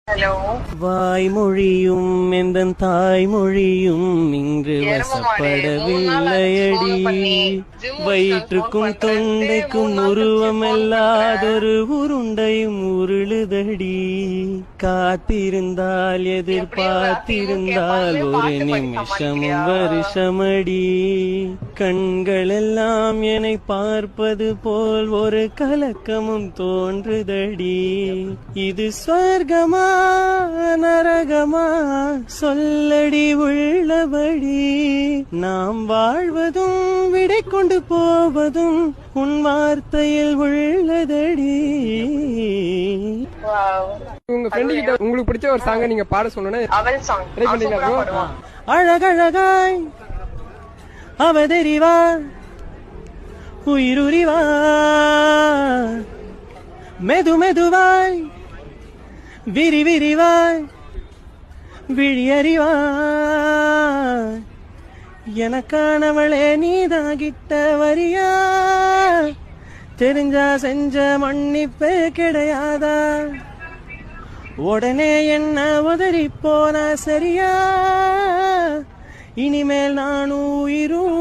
Hello. வாய்மொழியும் எந்தன் தாய்மொழியும் இங்கு வசப்படவில்லையடி. வயிற்றுக்கும் தொண்டைக்கும் உருவமல்லாதொரு உருண்டையும் உருளுதடி. காத்திருந்தால் எதிர்பார்த்திருந்தால் ஒரு நிமிஷமும் வருஷமடி. கண்களெல்லாம் என்னை பார்ப்பது போல் ஒரு கலக்கமும் தோன்றுதடி. இது ஸ்வர்கமா நரகமா சொல்லடி உள்ளபடி. நாம் வாழ்வதும் விடை கொண்டு போவதும் உன் வார்த்தையில் உள்ளதடி. உங்க ஃப்ரெண்டு கிட்ட உங்களுக்கு பிடிச்ச ஒரு சாங்க நீங்க பாட சொன்னா அவள் சாங் ட்ரை பண்ணீங்களா? அழகழகாய் அவதறிவா உயிருரிவா மெது மெதுவாய் விரி விரிவாய் விழியறிவாய். எனக்கானவளே நீதாகிட்ட வரியா. தெரிஞ்சா செஞ்ச மன்னிப்பே கிடையாதா. உடனே என்ன உதறி போனா சரியா. இனிமேல் நானும் உயிரும்